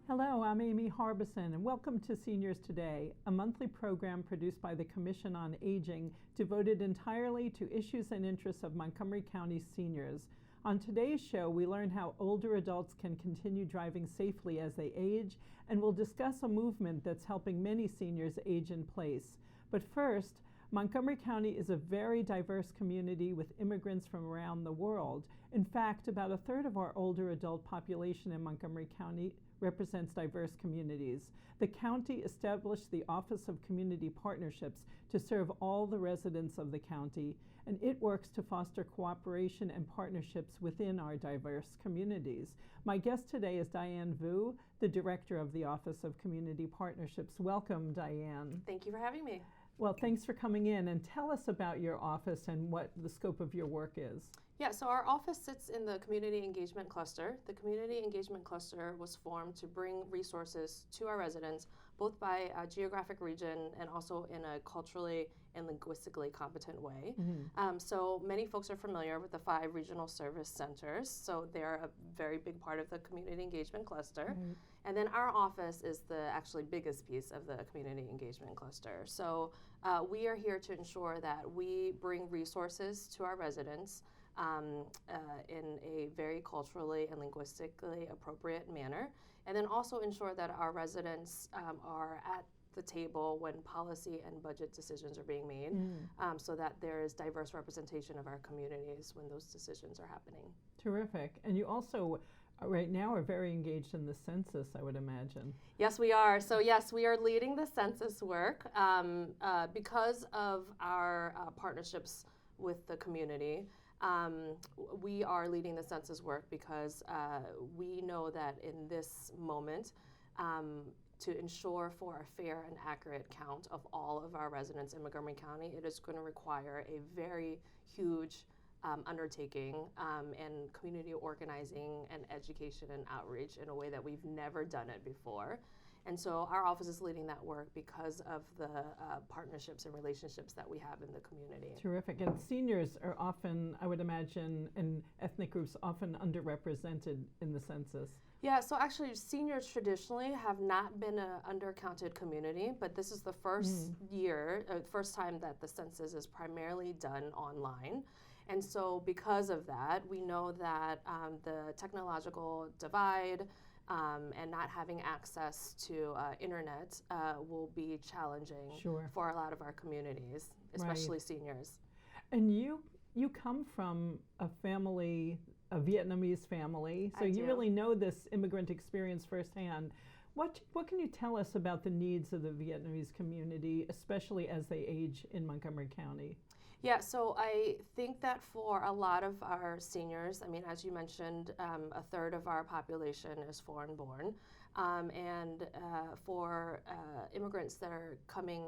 Hello, I'm Amy Harbison, and welcome to Seniors Today, a monthly program produced by the Commission on Aging devoted entirely to issues and interests of Montgomery County seniors. On today's show, we learn how older adults can continue driving safely as they age, and we'll discuss a movement that's helping many seniors age in place. But first, Montgomery County is a very diverse community with immigrants from around the world. In fact, about a third of our older adult population in Montgomery County represents diverse communities. The county established the Office of Community Partnerships to serve all the residents of the county, and it works to foster cooperation and partnerships within our diverse communities. My guest today is Diane Vu, the Director of the Office of Community Partnerships. Welcome, Diane. Thank you for having me. Well, thanks for coming in, and tell us about your office and what the scope of your work is. Yeah, so our office sits in the Community Engagement Cluster. The Community Engagement Cluster was formed to bring resources to our residents, both by geographic region and also in a culturally and linguistically competent way. Mm-hmm. So many folks are familiar with the 5 regional service centers, so they're a very big part of the Community Engagement Cluster. Mm-hmm. And then our office is the actually biggest piece of the Community Engagement Cluster. So we are here to ensure that we bring resources to our residents in a very culturally and linguistically appropriate manner, and then also ensure that our residents are at the table when policy and budget decisions are being made, so that there is diverse representation of our communities when those decisions are happening. Terrific. And you also right now are very engaged in the census, I would imagine. Yes, we are. So yes, we are leading the census work because of our partnerships with the community. We are leading the census work because we know that in this moment, to ensure for a fair and accurate count of all of our residents in Montgomery County, it is going to require a very huge undertaking and community organizing and education and outreach in a way that we've never done it before. And so our office is leading that work because of the partnerships and relationships that we have in the community. Terrific. And seniors are often, I would imagine, and ethnic groups often underrepresented in the census. Yeah, so actually seniors traditionally have not been an undercounted community, but this is the first first time that the census is primarily done online. And so because of that, we know that the technological divide and not having access to internet will be challenging for a lot of our communities, especially seniors. And you come from a family, a Vietnamese family, so you really know this immigrant experience firsthand. What can you tell us about the needs of the Vietnamese community, especially as they age in Montgomery County? Yeah, so I think that for a lot of our seniors, I mean, as you mentioned, a third of our population is foreign born. And for immigrants that are coming,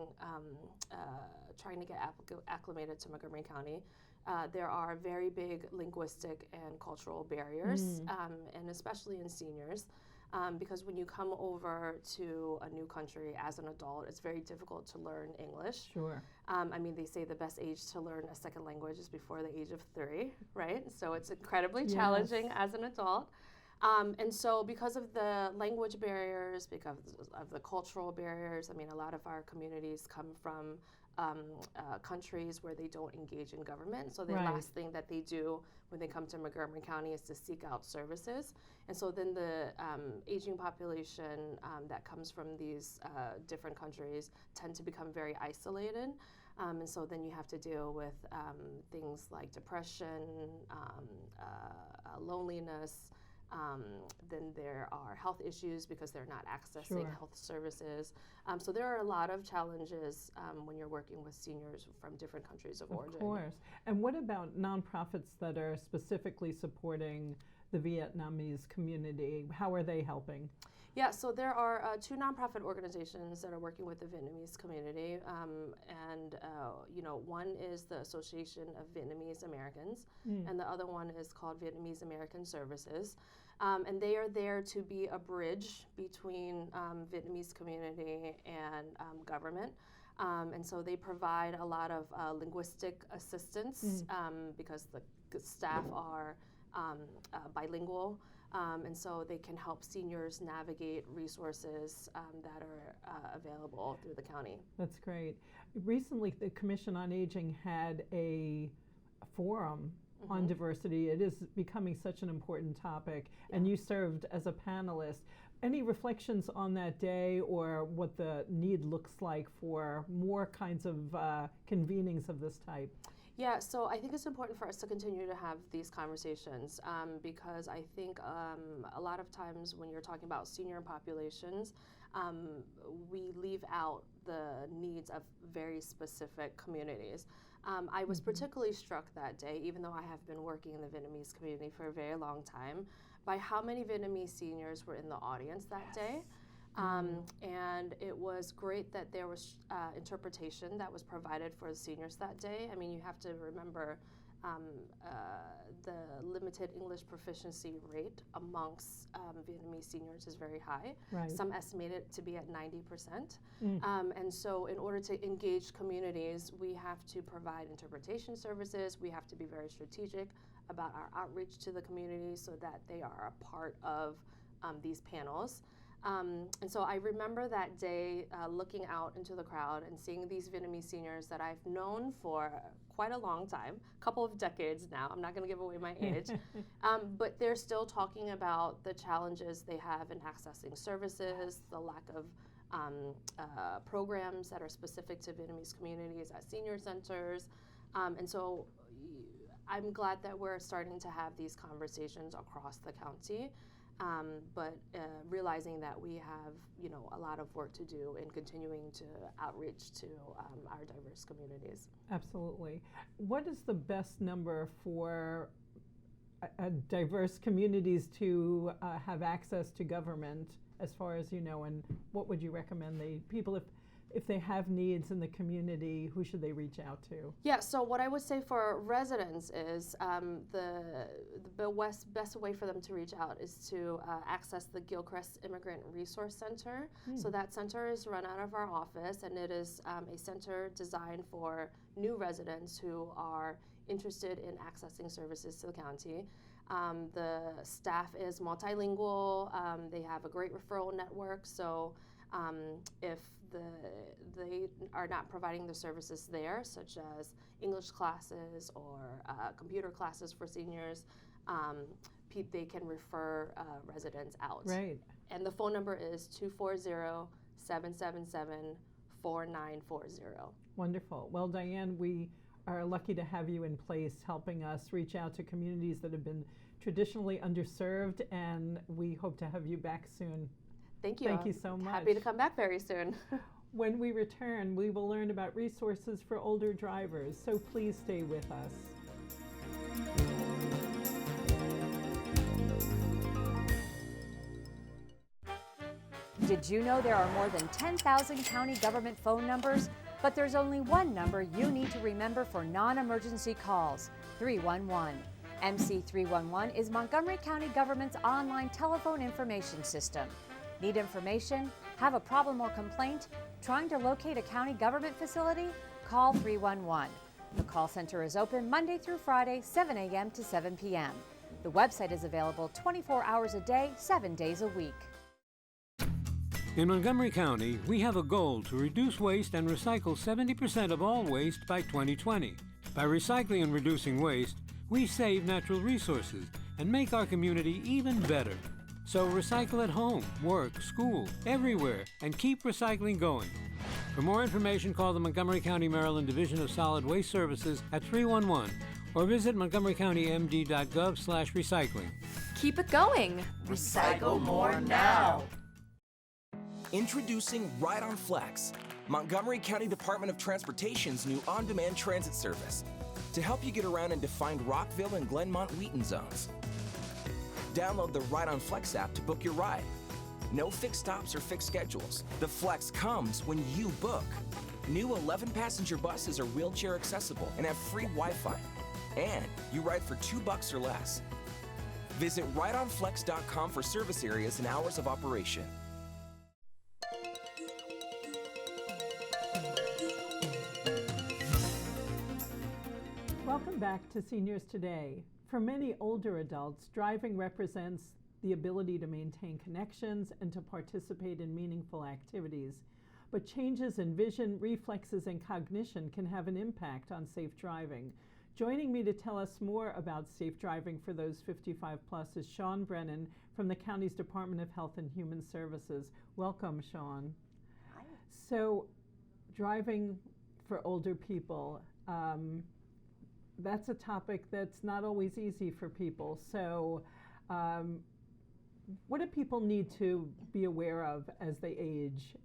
trying to get acclimated to Montgomery County, there are very big linguistic and cultural barriers, and especially in seniors. Because when you come over to a new country as an adult, it's very difficult to learn English. Sure. I mean, they say the best age to learn a second language is before the age of 3, right? So it's incredibly challenging as an adult. And so because of the language barriers, because of the cultural barriers, I mean, a lot of our communities come from countries where they don't engage in government. So the last thing that they do when they come to Montgomery County is to seek out services. And so then the aging population that comes from these different countries tend to become very isolated. And so then you have to deal with things like depression, loneliness. Then there are health issues because they're not accessing health services. So there are a lot of challenges when you're working with seniors from different countries of origin. Of course. And what about nonprofits that are specifically supporting the Vietnamese community? How are they helping? Yeah, so there are two nonprofit organizations that are working with the Vietnamese community, one is the Association of Vietnamese Americans, and the other one is called Vietnamese American Services, and they are there to be a bridge between Vietnamese community and government. And so they provide a lot of linguistic assistance because the staff are bilingual. And so they can help seniors navigate resources that are available through the county. That's great. Recently, the Commission on Aging had a forum on diversity. It is becoming such an important topic, and you served as a panelist. Any reflections on that day or what the need looks like for more kinds of convenings of this type? Yeah, so I think it's important for us to continue to have these conversations because I think a lot of times when you're talking about senior populations, we leave out the needs of very specific communities. I was particularly struck that day, even though I have been working in the Vietnamese community for a very long time, by how many Vietnamese seniors were in the audience that day. And it was great that there was interpretation that was provided for the seniors that day. I mean, you have to remember the limited English proficiency rate amongst Vietnamese seniors is very high. Right. Some estimate it to be at 90%. And so in order to engage communities, we have to provide interpretation services. We have to be very strategic about our outreach to the community so that they are a part of these panels. And so I remember that day looking out into the crowd and seeing these Vietnamese seniors that I've known for quite a long time, a couple of decades now. I'm not going to give away my age. But they're still talking about the challenges they have in accessing services, the lack of programs that are specific to Vietnamese communities at senior centers. And so I'm glad that we're starting to have these conversations across the county. But realizing that we have, a lot of work to do in continuing to outreach to our diverse communities. Absolutely. What is the best number for diverse communities to have access to government, as far as you know, and what would you recommend the people, if they have needs in the community, who should they reach out to? Yeah, so what I would say for residents is the best way for them to reach out is to access the Gilchrist Immigrant Resource Center. So that center is run out of our office, and it is a center designed for new residents who are interested in accessing services to the county. The staff is multilingual. They have a great referral network, so if they are not providing the services there, such as English classes or computer classes for seniors, they can refer residents out. Right. And the phone number is 240-777-4940. Wonderful. Well, Diane, we are lucky to have you in place helping us reach out to communities that have been traditionally underserved, and we hope to have you back soon. Thank you. Thank you so much. Happy to come back very soon. When we return, we will learn about resources for older drivers, so please stay with us. Did you know there are more than 10,000 county government phone numbers? But there's only one number you need to remember for non-emergency calls, 311. MC 311 is Montgomery County government's online telephone information system. Need information? Have a problem or complaint? Trying to locate a county government facility? Call 311. The call center is open Monday through Friday, 7 a.m. to 7 p.m. The website is available 24 hours a day, 7 days a week. In Montgomery County, we have a goal to reduce waste and recycle 70% of all waste by 2020. By recycling and reducing waste, we save natural resources and make our community even better. So recycle at home, work, school, everywhere, and keep recycling going. For more information, call the Montgomery County, Maryland Division of Solid Waste Services at 311 or visit montgomerycountymd.gov/recycling. Keep it going. Recycle more now. Introducing Ride on Flex, Montgomery County Department of Transportation's new on-demand transit service to help you get around in defined Rockville and Glenmont Wheaton zones. Download the Ride on Flex app to book your ride. No fixed stops or fixed schedules. The Flex comes when you book. New 11-passenger buses are wheelchair accessible and have free Wi-Fi. And you ride for $2 or less. Visit rideonflex.com for service areas and hours of operation. Welcome back to Seniors Today. For many older adults, driving represents the ability to maintain connections and to participate in meaningful activities. But changes in vision, reflexes, and cognition can have an impact on safe driving. Joining me to tell us more about safe driving for those 55 plus is Shawn Brennan from the county's Department of Health and Human Services. Welcome, Shawn. Hi. So, driving for older people, that's a topic that's not always easy for people. So, what do people need to be aware of as they age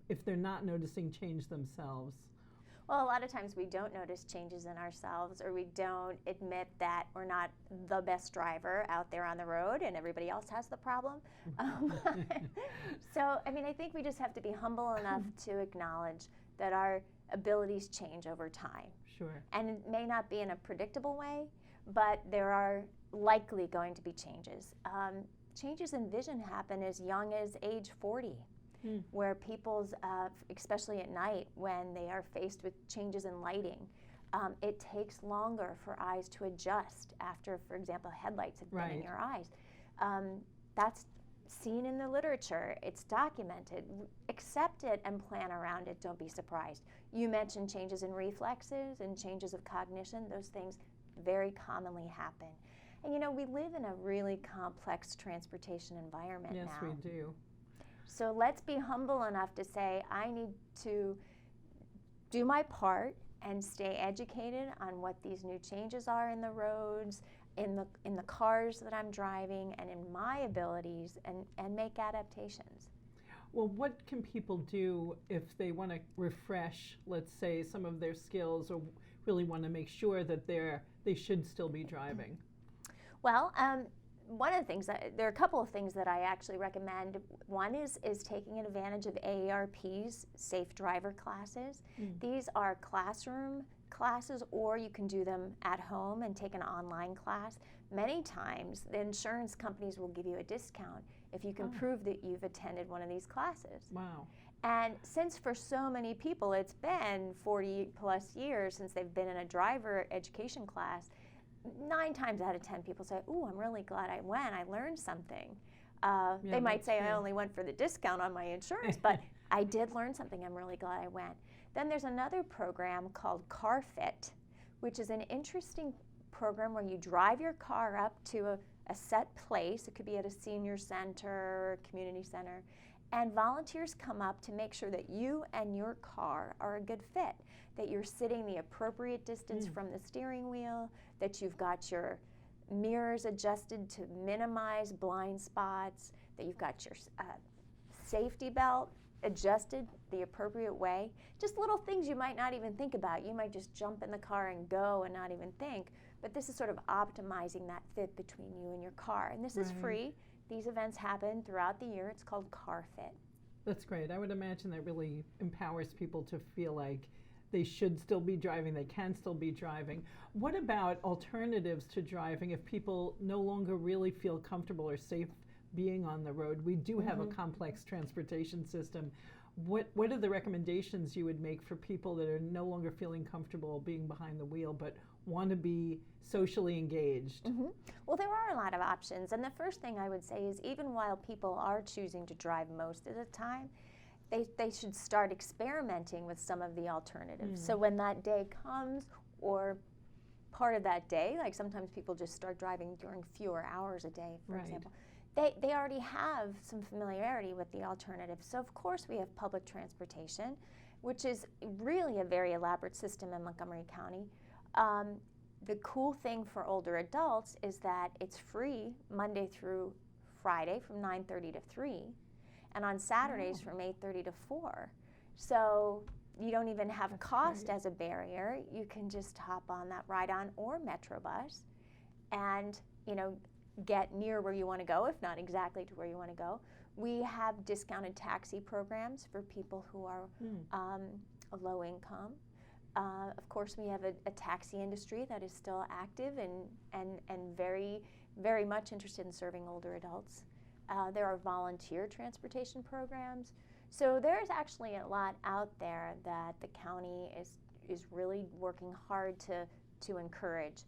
if they're not noticing change themselves? Well, a lot of times we don't notice changes in ourselves, or we don't admit that we're not the best driver out there on the road and everybody else has the problem. So, I mean, I think we just have to be humble enough to acknowledge that our abilities change over time. Sure. And it may not be in a predictable way, but there are likely going to be changes. Changes in vision happen as young as age 40. Where people's, especially at night when they are faced with changes in lighting, it takes longer for eyes to adjust after, for example, headlights have been in your eyes. That's seen in the literature. It's documented. Accept it and plan around it. Don't be surprised. You mentioned changes in reflexes and changes of cognition. Those things very commonly happen. And you know, we live in a really complex transportation environment now. Yes, we do. So let's be humble enough to say, I need to do my part and stay educated on what these new changes are in the roads, in the cars that I'm driving, and in my abilities, and make adaptations. Well, what can people do if they want to refresh, let's say, some of their skills, or really want to make sure that they should still be driving? Well, one of the things there are a couple of things that I actually recommend. One is taking advantage of AARP's safe driver classes. These are classroom classes, or you can do them at home and take an online class. Many times the insurance companies will give you a discount if you can prove that you've attended one of these classes. Wow. And since for so many people it's been 40 plus years since they've been in a driver education class, 9 times out of 10 people say, "Ooh, I'm really glad I went. I learned something." They might say, "I only went for the discount on my insurance," but I did learn something. I'm really glad I went. Then there's another program called CarFit, which is an interesting program where you drive your car up to a set place. It could be at a senior center or a community center. And volunteers come up to make sure that you and your car are a good fit, that you're sitting the appropriate distance from the steering wheel, that you've got your mirrors adjusted to minimize blind spots, that you've got your safety belt adjusted the appropriate way. Just little things you might not even think about. You might just jump in the car and go and not even think. But this is sort of optimizing that fit between you and your car. And this is free. These events happen throughout the year. It's called CarFit. That's great. I would imagine that really empowers people to feel like they should still be driving, they can still be driving. What about alternatives to driving if people no longer really feel comfortable or safe being on the road? We do have a complex transportation system. What are the recommendations you would make for people that are no longer feeling comfortable being behind the wheel but want to be socially engaged? Well, there are a lot of options, and the first thing I would say is even while people are choosing to drive most of the time, they should start experimenting with some of the alternatives. So when that day comes, or part of that day, like sometimes people just start driving during fewer hours a day, for example, they already have some familiarity with the alternatives. So of course we have public transportation, which is really a very elaborate system in Montgomery County. The cool thing for older adults is that it's free Monday through Friday from 9:30 to 3, and on Saturdays from 8:30 to 4. So you don't even have cost as a barrier. You can just hop on that ride-on or Metrobus and, get near where you want to go, if not exactly to where you want to go. We have discounted taxi programs for people who are low income. Of course, we have a taxi industry that is still active and very, very much interested in serving older adults. There are volunteer transportation programs. So there's actually a lot out there that the county is really working hard to encourage.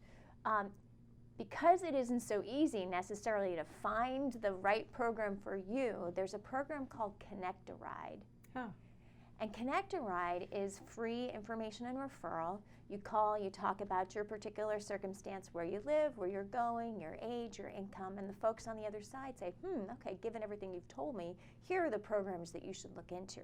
Because it isn't so easy necessarily to find the right program for you, there's a program called Connect a Ride. Huh. And Connect a Ride is free information and referral. You call, you talk about your particular circumstance, where you live, where you're going, your age, your income, and the folks on the other side say, okay, given everything you've told me, here are the programs that you should look into.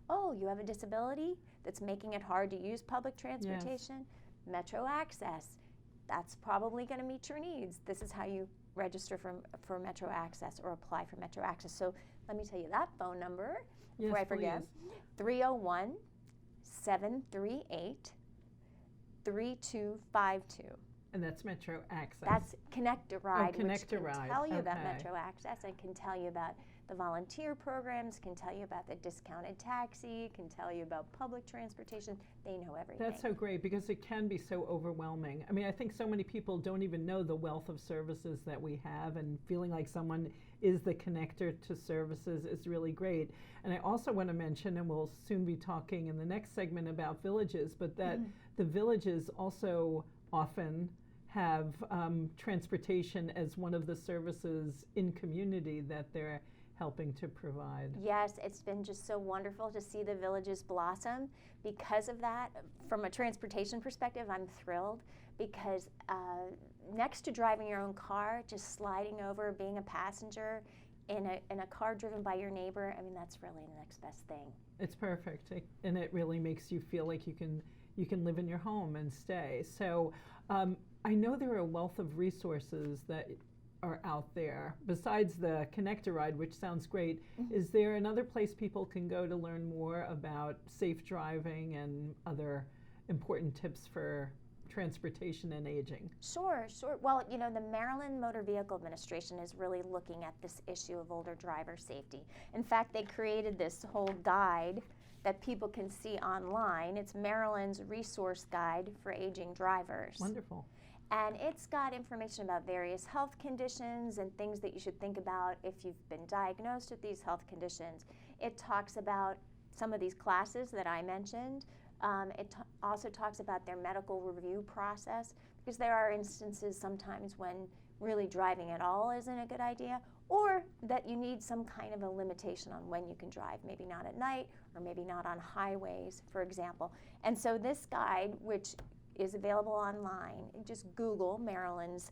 Oh, you have a disability that's making it hard to use public transportation? Yes. Metro Access, that's probably going to meet your needs. This is how you register for Metro Access or apply for Metro Access. So let me tell you that phone number before I forget. 301-738-3252. And that's Metro Access. That's Connect a Ride, Connect a which Ride. can tell you about Metro Access and can tell you about the volunteer programs, can tell you about the discounted taxi, can tell you about public transportation. They know everything. That's so great because it can be so overwhelming. I mean, I think so many people don't even know the wealth of services that we have, and feeling like someone is the connector to services is really great. And I also want to mention, and we'll soon be talking in the next segment about villages, but that the villages also often have transportation as one of the services in community that they're helping to provide. Yes, it's been just so wonderful to see the villages blossom. Because of that, from a transportation perspective, I'm thrilled because next to driving your own car, just sliding over, being a passenger in a car driven by your neighbor, I mean, that's really the next best thing. It's perfect, and it really makes you feel like you can live in your home and stay. So I know there are a wealth of resources that are out there. Besides the Connect a Ride, which sounds great, is there another place people can go to learn more about safe driving and other important tips for transportation and aging? Sure. Well, you know, the Maryland Motor Vehicle Administration is really looking at this issue of older driver safety. In fact, they created this whole guide that people can see online. It's Maryland's Resource Guide for Aging Drivers. Wonderful. And it's got information about various health conditions and things that you should think about if you've been diagnosed with these health conditions. It talks about some of these classes that I mentioned. It also talks about their medical review process, because there are instances sometimes when really driving at all isn't a good idea, or that you need some kind of a limitation on when you can drive, maybe not at night or maybe not on highways, for example. And so this guide, which is available online, just Google Maryland's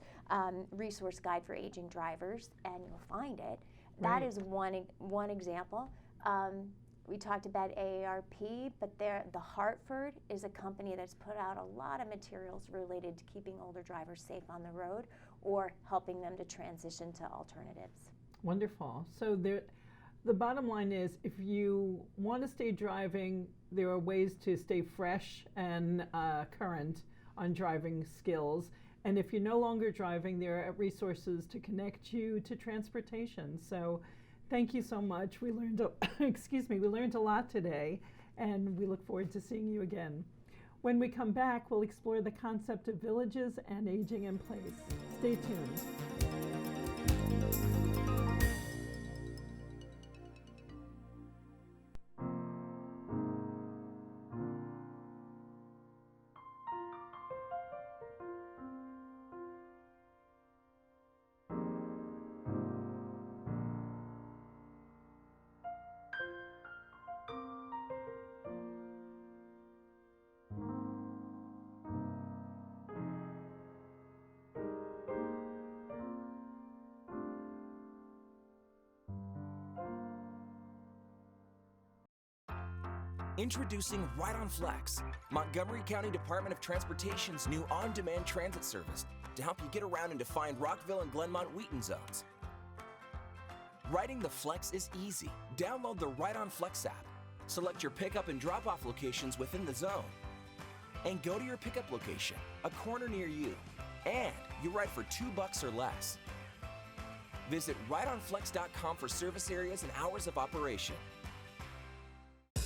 Resource Guide for Aging Drivers and you'll find it. Right. That is one example. We talked about AARP, but the Hartford is a company that's put out a lot of materials related to keeping older drivers safe on the road or helping them to transition to alternatives. Wonderful. So the bottom line is, if you want to stay driving, there are ways to stay fresh and current on driving skills. And if you're no longer driving, there are resources to connect you to transportation. So thank you so much. We learned, we learned a lot today, and we look forward to seeing you again. When we come back, we'll explore the concept of villages and aging in place. Stay tuned. Introducing Ride on Flex, Montgomery County Department of Transportation's new on-demand transit service to help you get around and define Rockville and Glenmont-Wheaton zones. Riding the Flex is easy. Download the Ride on Flex app. Select your pickup and drop-off locations within the zone. And go to your pickup location, a corner near you. And you ride for $2 or less. Visit rideonflex.com for service areas and hours of operation.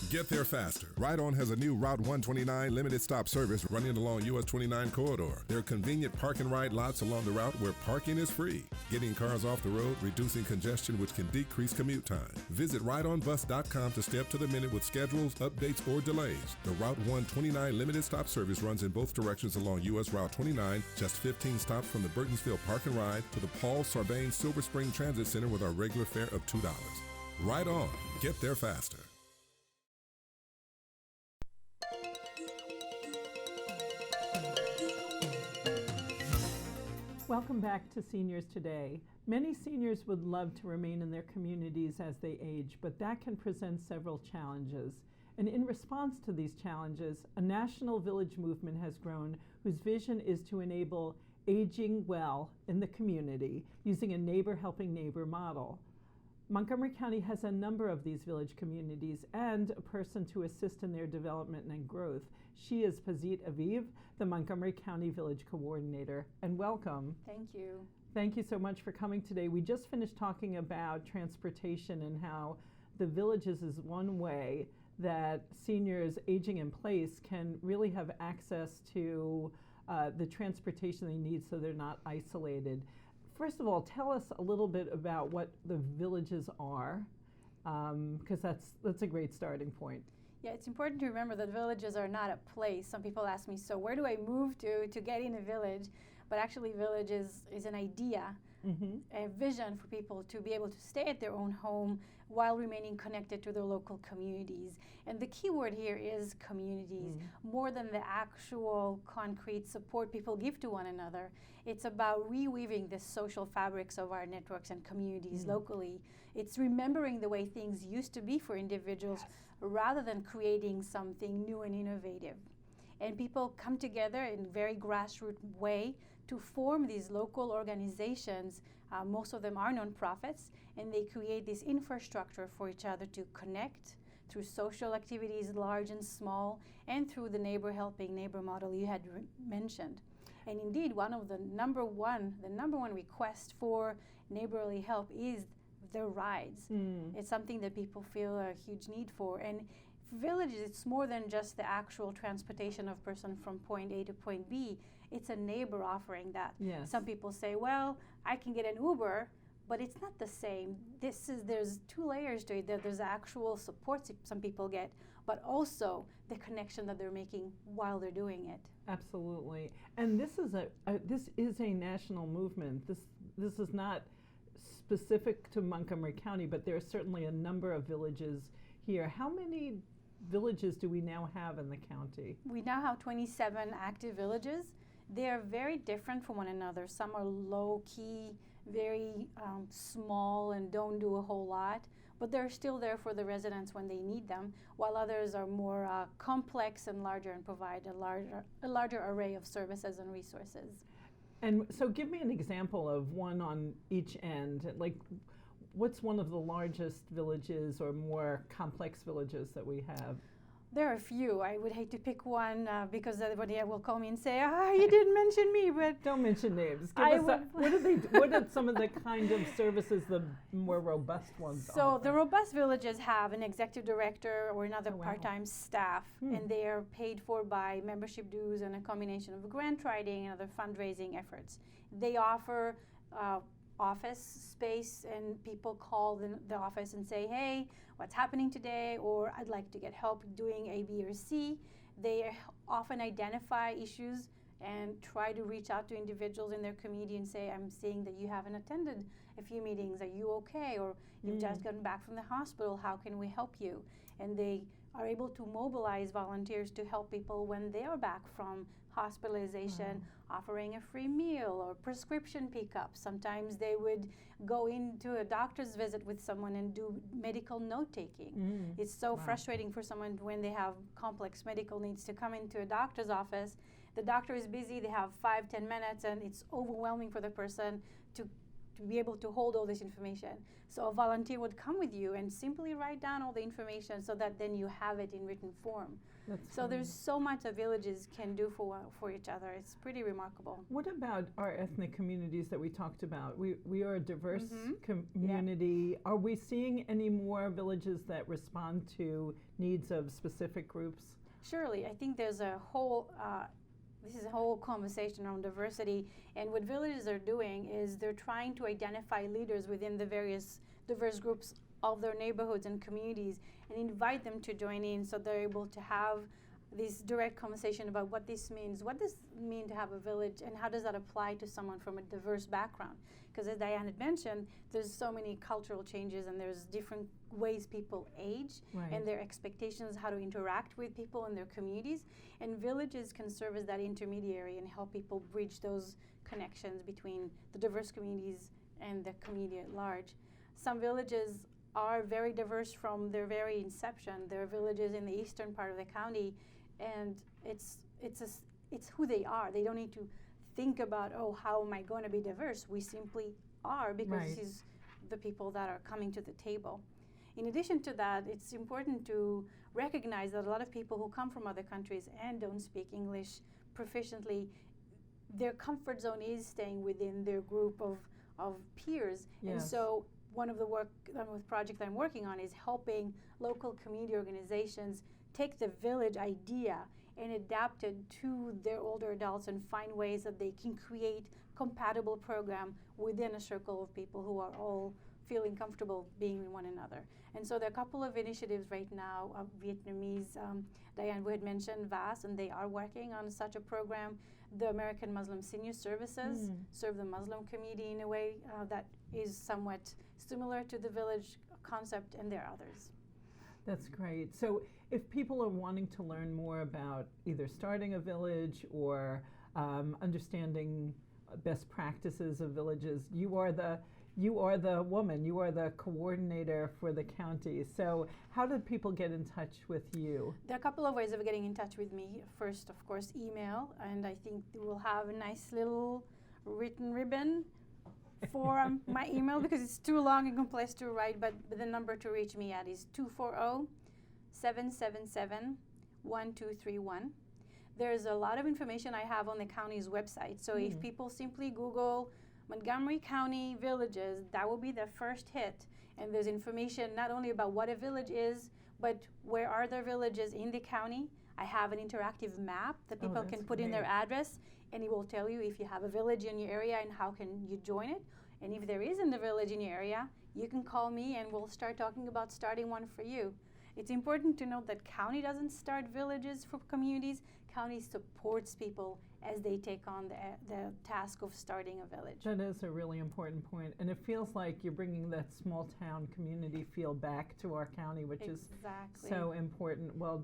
Get there faster. Ride On has a new Route 129 limited stop service running along US 29 corridor. There are convenient park and ride lots along the route where parking is free, getting cars off the road, reducing congestion, which can decrease commute time. Visit rideonbus.com to stay up to the minute with schedules, updates, or delays. The Route 129 limited stop service runs in both directions along US Route 29, just 15 stops from the Burtonsville Park and Ride to the Paul Sarbanes Silver Spring Transit Center with our regular fare of $2. Ride On. Get there faster. Welcome back to Seniors Today. Many seniors would love to remain in their communities as they age, but that can present several challenges. And in response to these challenges, a national village movement has grown whose vision is to enable aging well in the community using a neighbor helping neighbor model. Montgomery County has a number of these village communities and a person to assist in their development and growth. She is Pazit Aviv, the Montgomery County Village Coordinator, and welcome. Thank you. Thank you so much for coming today. We just finished talking about transportation and how the villages is one way that seniors aging in place can really have access to the transportation they need so they're not isolated. First of all, tell us a little bit about what the villages are, because that's a great starting point. Yeah, it's important to remember that villages are not a place. Some people ask me, so where do I move to get in a village? But actually, village is an idea, a vision for people to be able to stay at their own home while remaining connected to their local communities. And the key word here is communities, more than the actual concrete support people give to one another. It's about reweaving the social fabrics of our networks and communities locally. It's remembering the way things used to be for individuals rather than creating something new and innovative. And people come together in a very grassroots way to form these local organizations. Most of them are nonprofits, and they create this infrastructure for each other to connect through social activities, large and small, and through the neighbor helping neighbor model you had mentioned. And indeed, one of the number one request for neighborly help is their rides. It's something that people feel a huge need for. And villages, it's more than just the actual transportation of person from point A to point B. It's a neighbor offering that. Yes. Some people say, well, I can get an Uber, but it's not the same. There's two layers to it. There's actual support some people get, but also the connection that they're making while they're doing it. Absolutely. And this is a national movement. This is not specific to Montgomery County, but there are certainly a number of villages here. How many villages do we now have in the county? We now have 27 active villages. They are very different from one another. Some are low-key, very small and don't do a whole lot, but they're still there for the residents when they need them, while others are more complex and larger and provide a larger array of services and resources. And so give me an example of one on each end. Like, what's one of the largest villages or more complex villages that we have? There are a few. I would hate to pick one because everybody will call me and say, you didn't mention me, but... Don't mention names. What are some of the kind of services the more robust ones So offer? the robust villages have an executive director or another part-time staff, and they are paid for by membership dues and a combination of grant writing and other fundraising efforts. They offer office space, and people call the office and say, hey, what's happening today, or I'd like to get help doing A, B, or C. They often identify issues and try to reach out to individuals in their community and say, I'm seeing that you haven't attended a few meetings. Are you okay? Or you've just gotten back from the hospital. How can we help you? And they are able to mobilize volunteers to help people when they are back from hospitalization, offering a free meal or prescription pickup. Sometimes they would go into a doctor's visit with someone and do medical note-taking. It's so frustrating for someone when they have complex medical needs to come into a doctor's office. The doctor is busy, they have 5-10 minutes, and it's overwhelming for the person to to be able to hold all this information. So a volunteer would come with you and simply write down all the information so that then you have it in written form. So there's so much that villages can do for each other. It's pretty remarkable. What about our ethnic communities that we talked about? We are a diverse community. Yeah. Are we seeing any more villages that respond to needs of specific groups? Surely. I think there's a whole this is a whole conversation around diversity, and what villages are doing is they're trying to identify leaders within the various diverse groups of their neighborhoods and communities and invite them to join in, so they're able to have this direct conversation about what this means. What does it mean to have a village, and how does that apply to someone from a diverse background? Because as Diane had mentioned, there's so many cultural changes, and there's different ways people age, and their expectations, how to interact with people in their communities. And villages can serve as that intermediary and help people bridge those connections between the diverse communities and the community at large. Some villages are very diverse from their very inception. There are villages in the eastern part of the county, and it's who they are. They don't need to think about, oh, how am I going to be diverse? We simply are, because this is the people that are coming to the table. In addition to that, it's important to recognize that a lot of people who come from other countries and don't speak English proficiently, their comfort zone is staying within their group of peers. And so one of the project I'm working on is helping local community organizations take the village idea and adapt it to their older adults and find ways that they can create compatible program within a circle of people who are all feeling comfortable being with one another. And so there are a couple of initiatives right now of Vietnamese, Diane, we had mentioned VAS, and they are working on such a program. The American Muslim Senior Services serve the Muslim community in a way that is somewhat similar to the village concept, and there are others. That's great. So if people are wanting to learn more about either starting a village or understanding best practices of villages, you are the woman, you are the coordinator for the county. So how did people get in touch with you? There are a couple of ways of getting in touch with me. First, of course, email, and I think we'll have a nice little written ribbon for my email, because it's too long and complex to write, but the number to reach me at is 240-777-1231. There's a lot of information I have on the county's website, so if people simply Google Montgomery County villages, that will be their first hit. And there's information not only about what a village is, but where are there villages in the county. I have an interactive map that people can put in their address, and it will tell you if you have a village in your area and how can you join it. And if there isn't a village in your area, you can call me and we'll start talking about starting one for you. It's important to note that county doesn't start villages for communities. County supports people as they take on the task of starting a village. That is a really important point, and it feels like you're bringing that small town community feel back to our county, which is so important. Well,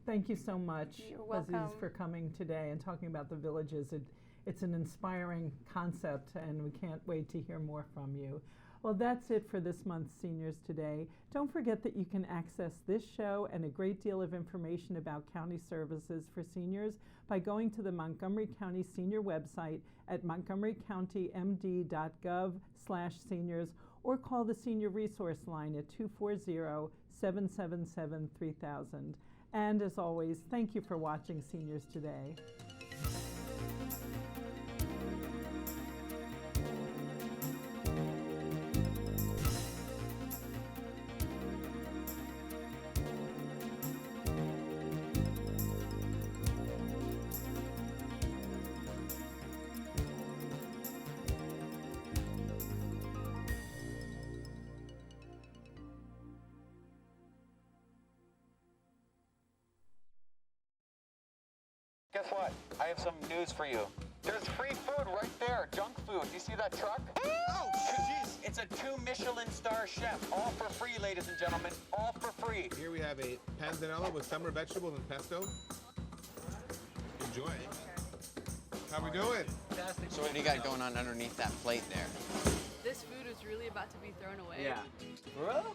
thank you so much, Aziz, for coming today and talking about the villages. It's an inspiring concept, and we can't wait to hear more from you. Well, that's it for this month's Seniors Today. Don't forget that you can access this show and a great deal of information about county services for seniors by going to the Montgomery County Senior website at montgomerycountymd.gov/seniors, or call the Senior Resource Line at 240-777-3000. And as always, thank you for watching Seniors Today. Guess what? I have some news for you. There's free food right there, junk food. You see that truck? Oh, jeez. It's a 2 Michelin star chef. All for free, ladies and gentlemen. All for free. Here we have a panzanella with summer vegetables and pesto. Enjoy. How we doing? Fantastic. So what do you got going on underneath that plate there? This food is really about to be thrown away. Yeah. Bro?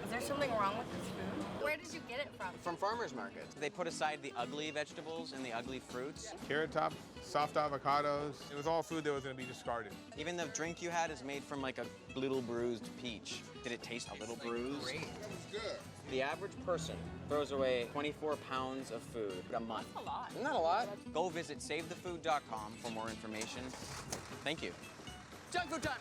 Is there something wrong with this food? Where did you get it from? From farmers markets. They put aside the ugly vegetables and the ugly fruits. Carrot top, soft avocados. It was all food that was going to be discarded. Even the drink you had is made from like a little bruised peach. Did it taste a little bruised? Great. It's good. The average person throws away 24 pounds of food a month. That's a lot. Isn't that a lot? Go visit SaveTheFood.com for more information. Thank you. Junk food time!